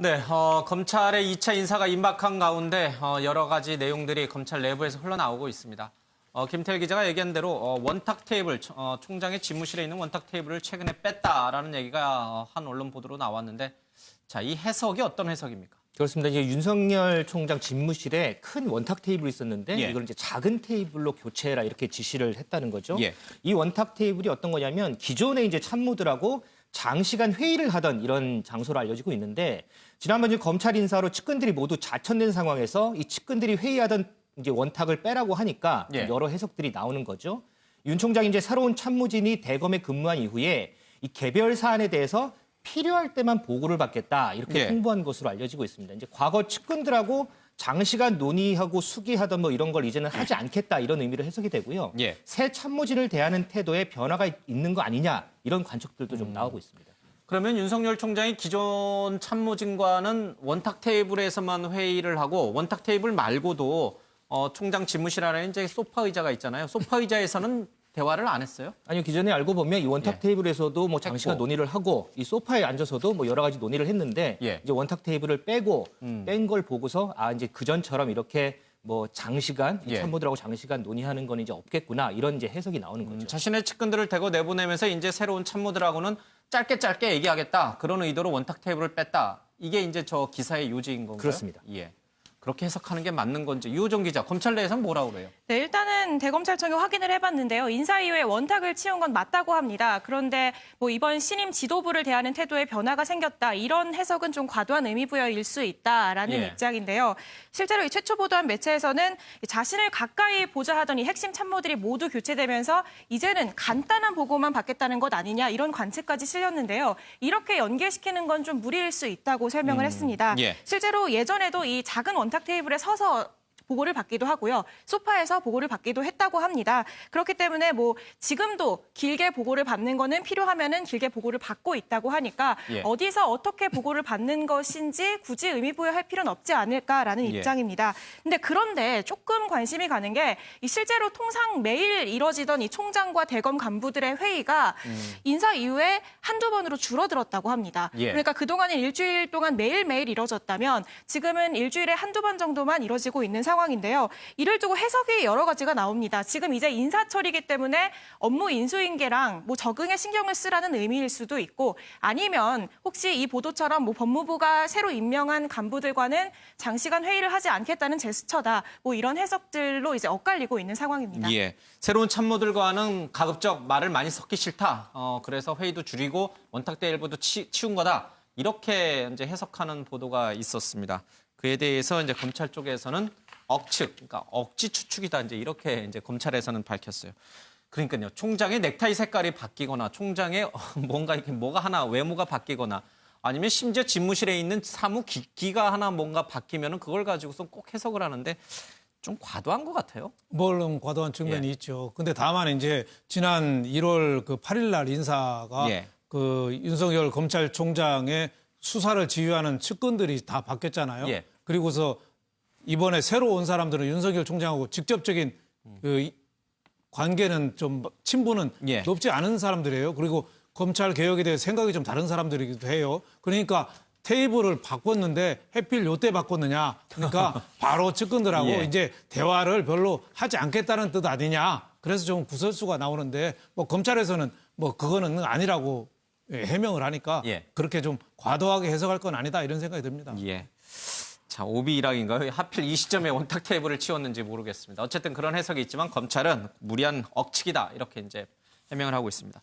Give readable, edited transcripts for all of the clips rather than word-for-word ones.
네, 검찰의 2차 인사가 임박한 가운데 여러 가지 내용들이 검찰 내부에서 흘러나오고 있습니다. 김태일 기자가 얘기한 대로 원탁 테이블, 총장의 집무실에 있는 원탁 테이블을 최근에 뺐다라는 얘기가 한 언론 보도로 나왔는데, 자, 이 해석이 어떤 해석입니까? 그렇습니다. 이제 윤석열 총장 집무실에 큰 원탁 테이블이 있었는데 이걸 이제 작은 테이블로 교체해라 이렇게 지시를 했다는 거죠. 이 원탁 테이블이 어떤 거냐면 기존에 이제 참모들하고 장시간 회의를 하던 이런 장소로 알려지고 있는데 지난번 이제 검찰 인사로 측근들이 모두 자천된 상황에서 이 측근들이 회의하던 이제 원탁을 빼라고 하니까 여러 해석들이 나오는 거죠. 윤 총장이 이제 새로운 참모진이 대검에 근무한 이후에 이 개별 사안에 대해서 필요할 때만 보고를 받겠다 이렇게 홍보한 것으로 알려지고 있습니다. 이제 과거 측근들하고 장시간 논의하고 수기하던 뭐 이런 걸 이제는 하지 않겠다 이런 의미로 해석이 되고요. 새 참모진을 대하는 태도에 변화가 있는 거 아니냐 이런 관측들도 좀 나오고 있습니다. 그러면 윤석열 총장이 기존 참모진과는 원탁 테이블에서만 회의를 하고 원탁 테이블 말고도 총장 집무실 안에 이제 소파 의자가 있잖아요. 소파 의자에서는 대화를 안 했어요? 아니요, 기존에 알고 보면 이 원탁 테이블에서도 뭐 장시간 논의를 하고 이 소파에 앉아서도 뭐 여러 가지 논의를 했는데 이제 원탁 테이블을 빼고 뺀 걸 보고서 이제 그전처럼 이렇게 뭐 장시간 참모들하고 장시간 논의하는 건 이제 없겠구나 이런 이제 해석이 나오는 거죠. 자신의 측근들을 대거 내보내면서 이제 새로운 참모들하고는 짧게 얘기하겠다 그런 의도로 원탁 테이블을 뺐다. 이게 이제 저 기사의 요지인 건가요? 그렇습니다. 그렇게 해석하는 게 맞는 건지 유호정 기자, 검찰 내에서는 뭐라고 그래요? 네, 일단은 대검찰청이 확인을 해봤는데요. 인사 이후에 원탁을 치운 건 맞다고 합니다. 그런데 뭐 이번 신임 지도부를 대하는 태도에 변화가 생겼다. 이런 해석은 좀 과도한 의미 부여일 수 있다라는 입장인데요. 실제로 이 최초 보도한 매체에서는 자신을 가까이 보자 하던 이 핵심 참모들이 모두 교체되면서 이제는 간단한 보고만 받겠다는 것 아니냐 이런 관측까지 실렸는데요. 이렇게 연계시키는 건 좀 무리일 수 있다고 설명을 했습니다. 실제로 예전에도 이 작은 원탁 테이블에 서서 보고를 받기도 하고요. 소파에서 보고를 받기도 했다고 합니다. 그렇기 때문에 뭐 지금도 길게 보고를 받는 거는 필요하면은 길게 보고를 받고 있다고 하니까 어디서 어떻게 보고를 받는 것인지 굳이 의미 부여할 필요는 없지 않을까라는 입장입니다. 그런데 조금 관심이 가는 게 이 실제로 통상 매일 이뤄지던 이 총장과 대검 간부들의 회의가 인사 이후에 한두 번으로 줄어들었다고 합니다. 그러니까 그동안은 일주일 동안 매일매일 이뤄졌다면 지금은 일주일에 한두 번 정도만 이뤄지고 있는 상황인데요. 이를 두고 해석이 여러 가지가 나옵니다. 지금 이제 인사철이기 때문에 업무 인수인계랑 뭐 적응에 신경을 쓰라는 의미일 수도 있고 아니면 혹시 이 보도처럼 뭐 법무부가 새로 임명한 간부들과는 장시간 회의를 하지 않겠다는 제스처다. 뭐 이런 해석들로 이제 엇갈리고 있는 상황입니다. 새로운 참모들과는 가급적 말을 많이 섞기 싫다. 그래서 회의도 줄이고 원탁 테이블도 치운 거다. 이렇게 이제 해석하는 보도가 있었습니다. 그에 대해서 이제 검찰 쪽에서는 억측, 그러니까 억지 추측이다 이제 이렇게 이제 검찰에서는 밝혔어요. 그러니까요, 총장의 넥타이 색깔이 바뀌거나 총장의 뭔가 이렇게 뭐가 하나 외모가 바뀌거나 아니면 심지어 집무실에 있는 사무 기기가 하나 뭔가 바뀌면은 그걸 가지고서 꼭 해석을 하는데 좀 과도한 것 같아요. 물론 과도한 측면이 있죠. 근데 다만 이제 지난 1월 그 8일 날 인사가 그 윤석열 검찰총장의 수사를 지휘하는 측근들이 다 바뀌었잖아요. 그리고서 이번에 새로 온 사람들은 윤석열 총장하고 직접적인 그 관계는 좀 친분은 높지 않은 사람들이에요. 그리고 검찰 개혁에 대해 생각이 좀 다른 사람들이기도 해요. 그러니까 테이블을 바꿨는데 해필 요때 바꿨느냐. 그러니까 바로 측근들하고 이제 대화를 별로 하지 않겠다는 뜻 아니냐. 그래서 좀 구설수가 나오는데 뭐 검찰에서는 뭐 그거는 아니라고 해명을 하니까 그렇게 좀 과도하게 해석할 건 아니다 이런 생각이 듭니다. 자, 오비 일학인가요? 하필 이 시점에 원탁 테이블을 치웠는지 모르겠습니다. 어쨌든 그런 해석이 있지만 검찰은 무리한 억측이다 이렇게 이제 해명을 하고 있습니다.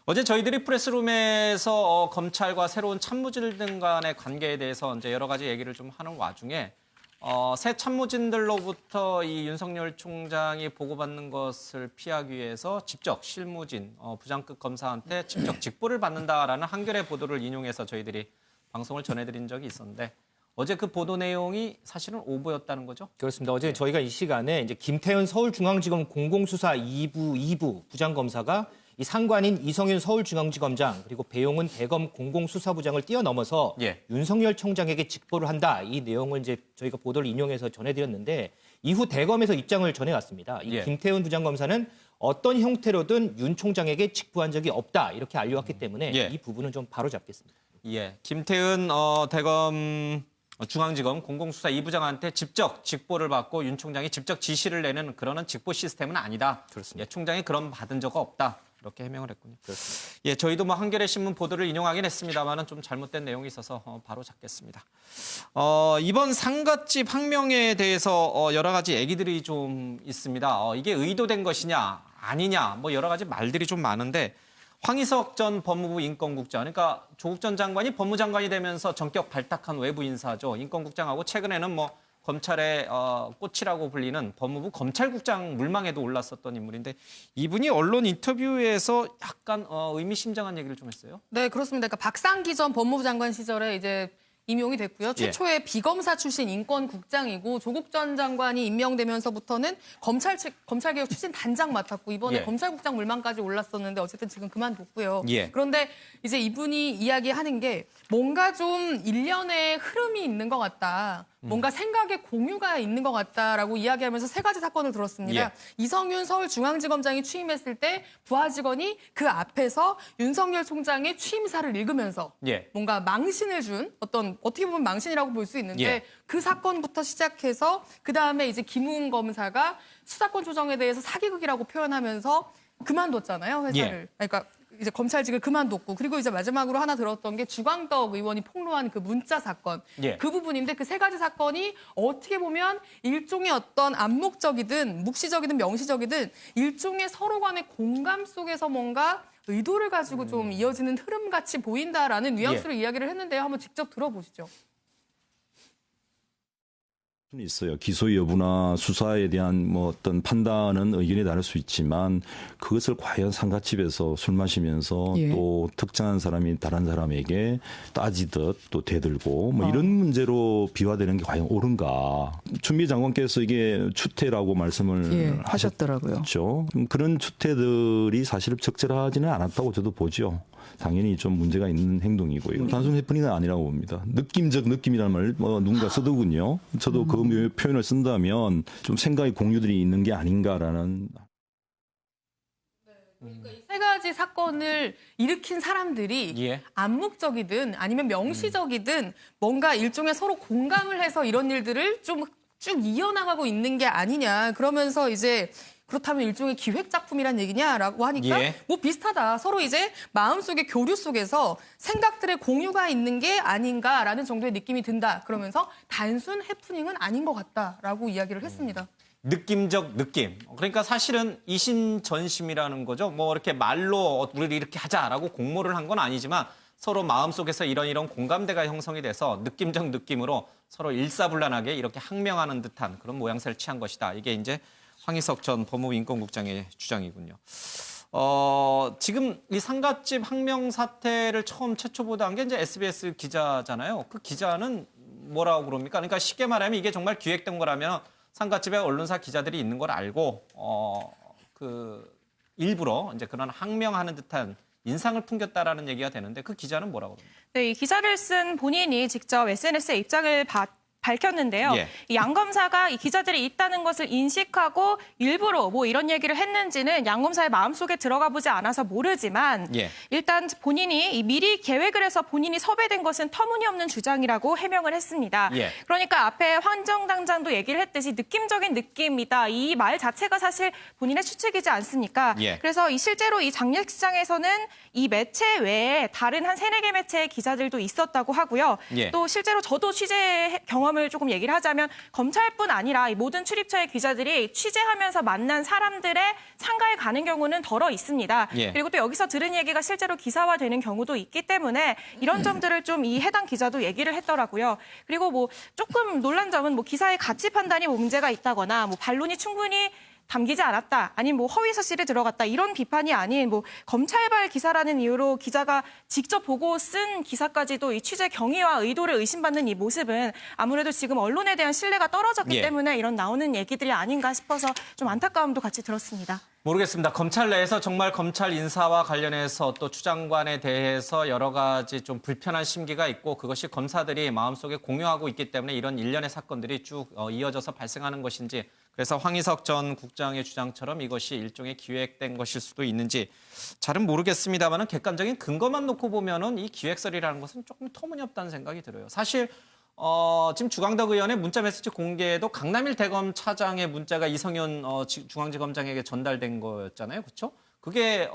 어제 저희들이 프레스룸에서 검찰과 새로운 참모진들 등 간의 관계에 대해서 이제 여러 가지 얘기를 좀 하는 와중에 새 참모진들로부터 이 윤석열 총장이 보고받는 것을 피하기 위해서 직접 실무진 부장급 검사한테 직접 직보를 받는다라는 한겨레 보도를 인용해서 저희들이 방송을 전해드린 적이 있었는데 어제 그 보도 내용이 사실은 오보였다는 거죠? 그렇습니다. 어제 저희가 이 시간에 이제 김태현 서울중앙지검 공공수사 2부 부장검사가 이 상관인 이성윤 서울중앙지검장 그리고 배용은 대검 공공수사부장을 뛰어넘어서 윤석열 총장에게 직보를 한다. 이 내용을 이제 저희가 보도를 인용해서 전해드렸는데 이후 대검에서 입장을 전해왔습니다. 이 김태훈 부장검사는 어떤 형태로든 윤 총장에게 직보한 적이 없다. 이렇게 알려왔기 때문에 이 부분은 좀 바로잡겠습니다. 예, 김태은 대검 중앙지검 공공수사 2부장한테 직접 직보를 받고 윤 총장이 직접 지시를 내는 그런 직보 시스템은 아니다. 그렇습니다. 예, 총장이 그런 받은 적 없다. 이렇게 해명을 했군요. 예, 저희도 뭐 한겨레 신문 보도를 인용하긴 했습니다만은 좀 잘못된 내용이 있어서 바로 잡겠습니다. 이번 상갓집 항명에 대해서 여러 가지 얘기들이 좀 있습니다. 이게 의도된 것이냐 아니냐 뭐 여러 가지 말들이 좀 많은데 황희석 전 법무부 인권국장, 그러니까 조국 전 장관이 법무장관이 되면서 전격 발탁한 외부 인사죠. 인권국장하고 최근에는 뭐 검찰의 꽃이라고 불리는 법무부 검찰국장 물망에도 올랐었던 인물인데 이분이 언론 인터뷰에서 약간 의미심장한 얘기를 좀 했어요. 네, 그렇습니다. 그러니까 박상기 전 법무부 장관 시절에 이제 임용이 됐고요. 최초의 비검사 출신 인권국장이고 조국 전 장관이 임명되면서부터는 검찰개혁 추진 단장 맡았고 이번에 검찰국장 물망까지 올랐었는데 어쨌든 지금 그만뒀고요. 그런데 이제 이분이 이야기하는 게 뭔가 좀 일련의 흐름이 있는 것 같다. 뭔가 생각의 공유가 있는 것 같다라고 이야기하면서 세 가지 사건을 들었습니다. 이성윤 서울중앙지검장이 취임했을 때 부하 직원이 그 앞에서 윤석열 총장의 취임사를 읽으면서 뭔가 망신을 준 어떻게 보면 망신이라고 볼 수 있는데 그 사건부터 시작해서 그다음에 이제 김웅 검사가 수사권 조정에 대해서 사기극이라고 표현하면서 그만뒀잖아요, 회사를. 그러니까 이제 검찰직을 그만뒀고 그리고 이제 마지막으로 하나 들었던 게 주광덕 의원이 폭로한 그 문자 사건 그 부분인데 그 세 가지 사건이 어떻게 보면 일종의 어떤 암묵적이든 묵시적이든 명시적이든 일종의 서로 간의 공감 속에서 뭔가 의도를 가지고 좀 이어지는 흐름같이 보인다라는 뉘앙스로 이야기를 했는데요. 한번 직접 들어보시죠. 있어요. 기소 여부나 수사에 대한 뭐 어떤 판단은 의견이 다를 수 있지만 그것을 과연 상갓집에서 술 마시면서 또 특정한 사람이 다른 사람에게 따지듯 또 대들고 뭐 이런 문제로 비화되는 게 과연 옳은가. 추미애 장관께서 이게 추태라고 말씀을 하셨더라고요. 그렇죠. 그런 추태들이 사실 적절하지는 않았다고 저도 보죠. 당연히 좀 문제가 있는 행동이고요. 단순 해프닝은 아니라고 봅니다. 느낌적 느낌이라는 말을 누군가 쓰더군요. 저도 그 표현을 쓴다면 좀 생각의 공유들이 있는 게 아닌가라는. 그러니까 이 세 가지 사건을 일으킨 사람들이 암묵적이든 아니면 명시적이든 뭔가 일종의 서로 공감을 해서 이런 일들을 좀 쭉 이어나가고 있는 게 아니냐. 그러면서 이제 그렇다면 일종의 기획 작품이란 얘기냐라고 하니까 뭐 비슷하다. 서로 이제 마음속의 교류 속에서 생각들의 공유가 있는 게 아닌가라는 정도의 느낌이 든다. 그러면서 단순 해프닝은 아닌 것 같다라고 이야기를 했습니다. 느낌적 느낌. 그러니까 사실은 이심전심이라는 거죠. 뭐 이렇게 말로 우리 이렇게 하자라고 공모를 한 건 아니지만 서로 마음속에서 이런 공감대가 형성이 돼서 느낌적 느낌으로 서로 일사불란하게 이렇게 항명하는 듯한 그런 모양새를 취한 것이다. 이게 이제 황희석 전 법무부 인권국장의 주장이군요. 지금 이 상갓집 항명 사태를 최초 보도한 게 이제 SBS 기자잖아요. 그 기자는 뭐라고 그럽니까? 그러니까 쉽게 말하면 이게 정말 기획된 거라면 상갓집에 언론사 기자들이 있는 걸 알고 일부러 이제 그런 항명하는 듯한 인상을 풍겼다라는 얘기가 되는데 그 기자는 뭐라고 그럽니까? 네, 이 기사를 쓴 본인이 직접 SNS에 입장을 밝혔는데요. 이 양 검사가 이 기자들이 있다는 것을 인식하고 일부러 뭐 이런 얘기를 했는지는 양 검사의 마음속에 들어가 보지 않아서 모르지만 일단 본인이 미리 계획을 해서 본인이 섭외된 것은 터무니없는 주장이라고 해명을 했습니다. 그러니까 앞에 황정당장도 얘기를 했듯이 느낌적인 느낌이다. 이 말 자체가 사실 본인의 추측이지 않습니까? 그래서 실제로 이 장례식장에서는 이 매체 외에 다른 한 3-4개 매체의 기자들도 있었다고 하고요. 또 실제로 저도 취재 경험을 조금 얘기를 하자면 검찰뿐 아니라 이 모든 출입처의 기자들이 취재하면서 만난 사람들의 상가에 가는 경우는 덜어 있습니다. 그리고 또 여기서 들은 얘기가 실제로 기사화되는 경우도 있기 때문에 이런 점들을 좀 이 해당 기자도 얘기를 했더라고요. 그리고 뭐 조금 놀란 점은 뭐 기사의 가치 판단이 문제가 있다거나 뭐 반론이 충분히 담기지 않았다. 아니면 뭐 허위 사실에 들어갔다. 이런 비판이 아닌 뭐 검찰발 기사라는 이유로 기자가 직접 보고 쓴 기사까지도 이 취재 경위와 의도를 의심받는 이 모습은 아무래도 지금 언론에 대한 신뢰가 떨어졌기 때문에 이런 나오는 얘기들이 아닌가 싶어서 좀 안타까움도 같이 들었습니다. 모르겠습니다. 검찰 내에서 정말 검찰 인사와 관련해서 또 추 장관에 대해서 여러 가지 좀 불편한 심기가 있고 그것이 검사들이 마음속에 공유하고 있기 때문에 이런 일련의 사건들이 쭉 이어져서 발생하는 것인지 그래서 황희석 전 국장의 주장처럼 이것이 일종의 기획된 것일 수도 있는지 잘은 모르겠습니다만은 객관적인 근거만 놓고 보면은 이 기획설이라는 것은 조금 터무니없다는 생각이 들어요. 사실 지금 주광덕 의원의 문자 메시지 공개도 강남일 대검 차장의 문자가 이성현 중앙지검장에게 전달된 거였잖아요, 그렇죠? 그게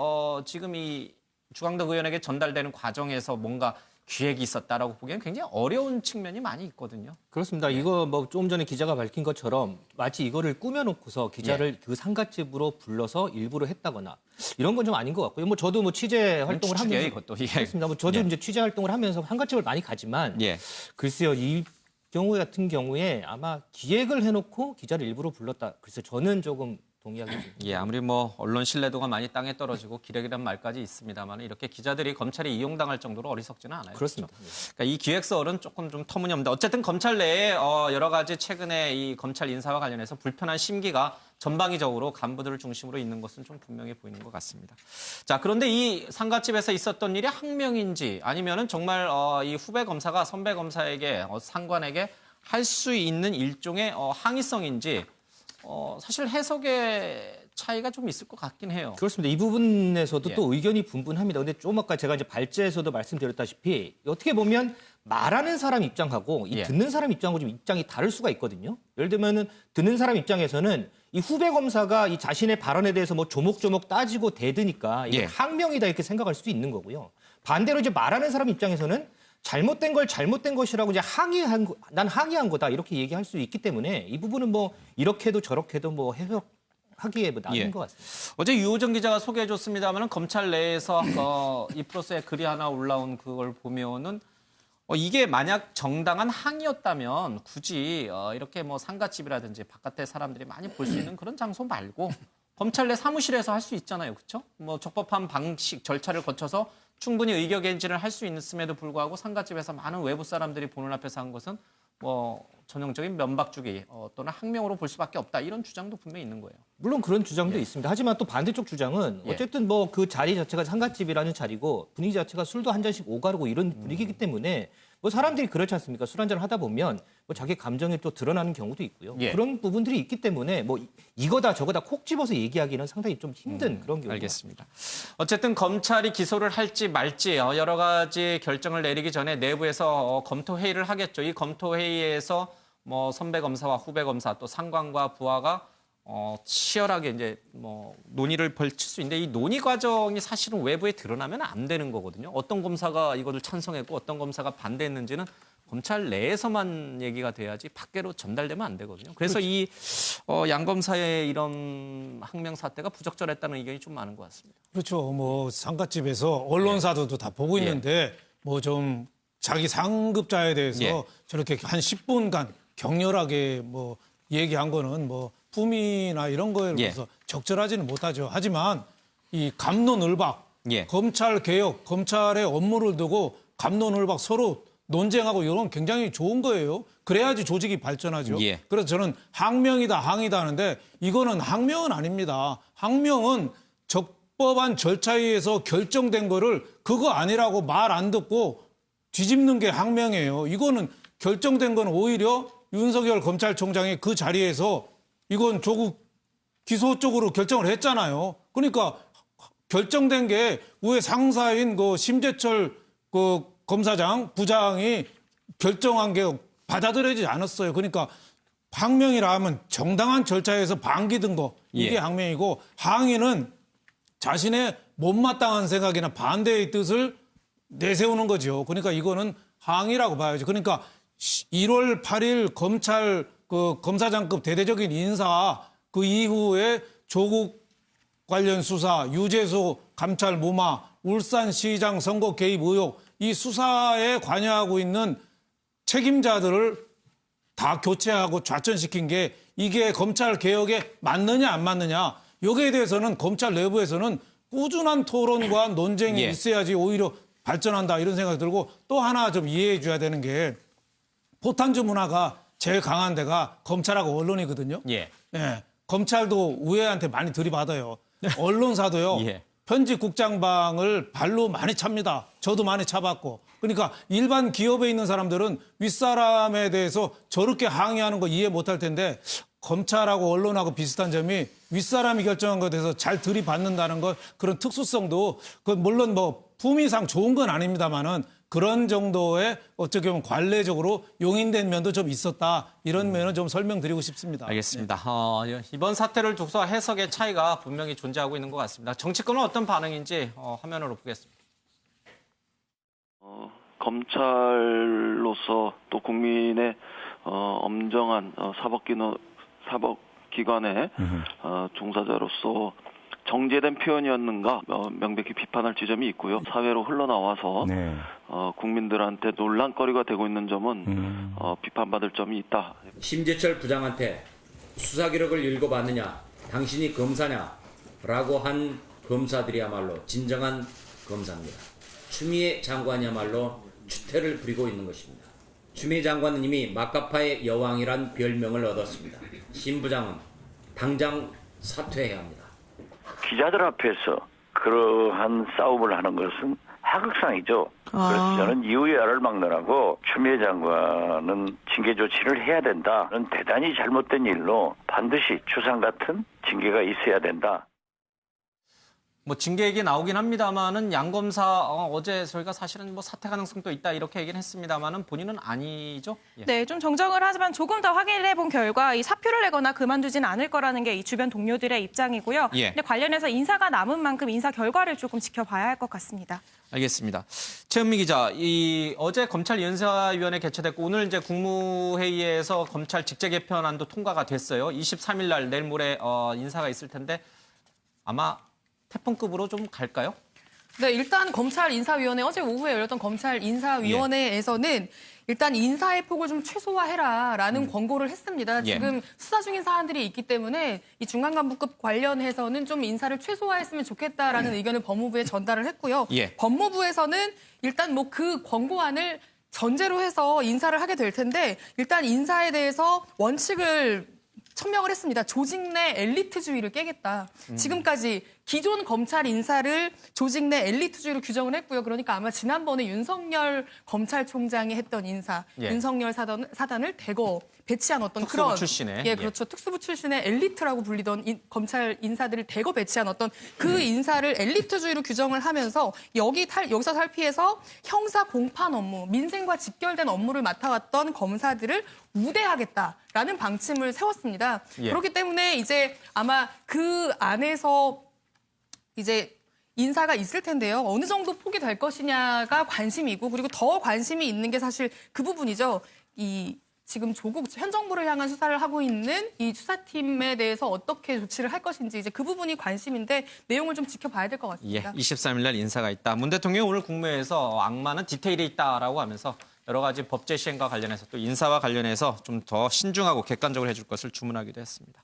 지금 이 주광덕 의원에게 전달되는 과정에서 뭔가 기획이 있었다라고 보기에는 굉장히 어려운 측면이 많이 있거든요. 그렇습니다. 이거 뭐 조금 전에 기자가 밝힌 것처럼 마치 이거를 꾸며놓고서 기자를 그 상가집으로 불러서 일부러 했다거나 이런 건 좀 아닌 것 같고요. 뭐 저도 뭐 취재 활동을 하면서 이것도. 그렇습니다. 뭐 저도 이제 취재 활동을 하면서 상가집을 많이 가지만 글쎄요, 이 경우 같은 경우에 아마 기획을 해놓고 기자를 일부러 불렀다. 그래서 저는 조금 동의하기 좀. 아무리 뭐 언론 신뢰도가 많이 땅에 떨어지고 기획이란 말까지 있습니다만 이렇게 기자들이 검찰에 이용당할 정도로 어리석지는 않아요. 그렇습니다. 그렇죠? 그러니까 이 기획설은 조금 좀 터무니없는데 어쨌든 검찰 내에 여러 가지 최근에 이 검찰 인사와 관련해서 불편한 심기가 전방위적으로 간부들을 중심으로 있는 것은 좀 분명해 보이는 것 같습니다. 자, 그런데 이 상가집에서 있었던 일이 항명인지 아니면은 정말 이 후배 검사가 선배 검사에게 상관에게 할 수 있는 일종의 항의성인지 사실 해석의 차이가 좀 있을 것 같긴 해요. 그렇습니다. 이 부분에서도 또 의견이 분분합니다. 근데 좀 아까 제가 이제 발제에서도 말씀드렸다시피 어떻게 보면 말하는 사람 입장하고 이 듣는 사람 입장하고 좀 입장이 다를 수가 있거든요. 예를 들면은 듣는 사람 입장에서는 이 후배 검사가 이 자신의 발언에 대해서 뭐 조목조목 따지고 대드니까 이게 항명이다 이렇게 생각할 수도 있는 거고요. 반대로 이제 말하는 사람 입장에서는 잘못된 걸 잘못된 것이라고 이제 난 항의한 거다 이렇게 얘기할 수 있기 때문에 이 부분은 뭐 이렇게도 저렇게도 뭐 해석하기에 뭐 나은 것 같습니다. 어제 유호정 기자가 소개해줬습니다만 검찰 내에서 이 프로스에 글이 하나 올라온 그걸 보면은 이게 만약 정당한 항의였다면 굳이 이렇게 뭐 상가집이라든지 바깥에 사람들이 많이 볼 수 있는 그런 장소 말고 검찰 내 사무실에서 할 수 있잖아요, 그렇죠? 뭐 적법한 방식 절차를 거쳐서 충분히 의견개진을 할 수 있음에도 불구하고 상가집에서 많은 외부 사람들이 보는 앞에서 한 것은 뭐 전형적인 면박주기 또는 항명으로 볼 수밖에 없다 이런 주장도 분명히 있는 거예요. 물론 그런 주장도 있습니다. 하지만 또 반대쪽 주장은 어쨌든 뭐 그 자리 자체가 상가집이라는 자리고 분위기 자체가 술도 한 잔씩 오가르고 이런 분위기이기 때문에 뭐 사람들이 그렇지 않습니까? 술 한잔 하다 보면 뭐 자기 감정이 또 드러나는 경우도 있고요. 그런 부분들이 있기 때문에 뭐 이거다 저거다 콕 집어서 얘기하기는 상당히 좀 힘든 그런 경우가 알겠습니다. 어쨌든 검찰이 기소를 할지 말지 여러 가지 결정을 내리기 전에 내부에서 검토 회의를 하겠죠. 이 검토 회의에서 뭐 선배 검사와 후배 검사 또 상관과 부하가 치열하게 이제 뭐 논의를 벌칠 수 있는데 이 논의 과정이 사실은 외부에 드러나면 안 되는 거거든요. 어떤 검사가 이것을 찬성했고 어떤 검사가 반대했는지는 검찰 내에서만 얘기가 돼야지 밖으로 전달되면 안 되거든요. 그래서 이 양 검사의 이런 항명 사태가 부적절했다는 의견이 좀 많은 것 같습니다. 그렇죠. 뭐 상가집에서 언론사들도 다 보고 있는데 뭐 좀 자기 상급자에 대해서 저렇게 한 10분간 격렬하게 뭐 얘기한 거는 뭐 품위나 이런 거에 비해서 적절하지는 못하죠. 하지만 이 갑론을박, 검찰 개혁, 검찰의 업무를 두고 갑론을박 서로 논쟁하고 이런 건 굉장히 좋은 거예요. 그래야지 조직이 발전하죠. 그래서 저는 항명이다, 항의다 하는데 이거는 항명은 아닙니다. 항명은 적법한 절차에 의해서 결정된 거를 그거 아니라고 말 안 듣고 뒤집는 게 항명이에요. 이거는 결정된 건 오히려 윤석열 검찰총장이 그 자리에서 이건 조국 기소 쪽으로 결정을 했잖아요. 그러니까 결정된 게 위에 상사인 그 심재철 그 검사장, 부장이 결정한 게 받아들여지지 않았어요. 그러니까 항명이라 하면 정당한 절차에서 반기든 거 이게 항명이고 항의는 자신의 못마땅한 생각이나 반대의 뜻을 내세우는 거죠. 그러니까 이거는 항의라고 봐야죠. 그러니까 1월 8일 검찰 그 검사장급 대대적인 인사 그 이후에 조국 관련 수사, 유재수 감찰 무마, 울산시장 선거 개입 의혹 이 수사에 관여하고 있는 책임자들을 다 교체하고 좌천시킨 게 이게 검찰 개혁에 맞느냐 안 맞느냐 여기에 대해서는 검찰 내부에서는 꾸준한 토론과 논쟁이 있어야지 오히려 발전한다 이런 생각이 들고 또 하나 좀 이해해 줘야 되는 게 포탄주 문화가 제일 강한 데가 검찰하고 언론이거든요. 검찰도 우회한테 많이 들이받아요. 언론사도요. 편집국장방을 발로 많이 찹니다. 저도 많이 차봤고. 그러니까 일반 기업에 있는 사람들은 윗사람에 대해서 저렇게 항의하는 거 이해 못할 텐데 검찰하고 언론하고 비슷한 점이 윗사람이 결정한 것에 대해서 잘 들이받는다는 것, 그런 특수성도 물론 뭐 품위상 좋은 건 아닙니다만은 그런 정도의 어떻게 보면 관례적으로 용인된 면도 좀 있었다. 이런 면은 좀 설명드리고 싶습니다. 알겠습니다. 이번 사태를 두고서 해석의 차이가 분명히 존재하고 있는 것 같습니다. 정치권은 어떤 반응인지 화면으로 보겠습니다. 검찰로서 또 국민의 엄정한 사법기관의 종사자로서 정제된 표현이었는가 명백히 비판할 지점이 있고요. 사회로 흘러나와서 네. 국민들한테 논란거리가 되고 있는 점은 비판받을 점이 있다. 심재철 부장한테 수사 기록을 읽어봤느냐, 당신이 검사냐 라고 한 검사들이야말로 진정한 검사입니다. 추미애 장관이야말로 추태를 부리고 있는 것입니다. 추미애 장관은 이미 마카파의 여왕이란 별명을 얻었습니다. 심 부장은 당장 사퇴해야 합니다. 기자들 앞에서 그러한 싸움을 하는 것은 하극상이죠. 그래서 저는 이후야를 막론하고 추미애 장관은 징계 조치를 해야 된다는 대단히 잘못된 일로 반드시 추상 같은 징계가 있어야 된다. 뭐 징계 얘기 나오긴 합니다만은 양 검사 어제 저희가 사실은 뭐 사퇴 가능성도 있다 이렇게 얘기는 했습니다만은 본인은 아니죠? 예. 네, 좀 정정을 하지만 조금 더 확인을 해본 결과 이 사표를 내거나 그만두지는 않을 거라는 게 이 주변 동료들의 입장이고요. 예. 근데 관련해서 인사가 남은 만큼 인사 결과를 조금 지켜봐야 할 것 같습니다. 알겠습니다. 최은미 기자, 어제 검찰 인사위원회 개최됐고 오늘 이제 국무회의에서 검찰 직제 개편안도 통과가 됐어요. 23일 날 내일 모레 인사가 있을 텐데 아마 태풍급으로 좀 갈까요? 네, 일단 검찰 인사위원회 어제 오후에 열렸던 검찰 인사위원회에서는 일단 인사의 폭을 좀 최소화해라라는 권고를 했습니다. 지금 수사 중인 사안들이 있기 때문에 이 중간간부급 관련해서는 좀 인사를 최소화했으면 좋겠다라는 의견을 법무부에 전달을 했고요. 법무부에서는 일단 뭐 그 권고안을 전제로 해서 인사를 하게 될 텐데 일단 인사에 대해서 원칙을 천명을 했습니다. 조직 내 엘리트주의를 깨겠다. 지금까지 기존 검찰 인사를 조직 내 엘리트주의로 규정을 했고요. 그러니까 아마 지난번에 윤석열 검찰총장이 했던 인사, 윤석열 사단을 대거 배치한 어떤 특수부 출신의. 그렇죠. 특수부 출신의 엘리트라고 불리던 검찰 인사들을 대거 배치한 어떤 그 인사를 엘리트주의로 규정을 하면서 여기서 살피해서 형사 공판 업무, 민생과 직결된 업무를 맡아왔던 검사들을 우대하겠다라는 방침을 세웠습니다. 그렇기 때문에 이제 아마 그 안에서 이제 인사가 있을 텐데요. 어느 정도 폭이 될 것이냐가 관심이고 그리고 더 관심이 있는 게 사실 그 부분이죠. 지금 현 정부를 향한 수사를 하고 있는 이 수사팀에 대해서 어떻게 조치를 할 것인지 이제 그 부분이 관심인데 내용을 좀 지켜봐야 될 것 같습니다. 23일 날 인사가 있다. 문 대통령이 오늘 국무회에서 악마는 디테일에 있다라고 하면서 여러 가지 법제 시행과 관련해서 또 인사와 관련해서 좀 더 신중하고 객관적으로 해줄 것을 주문하기도 했습니다.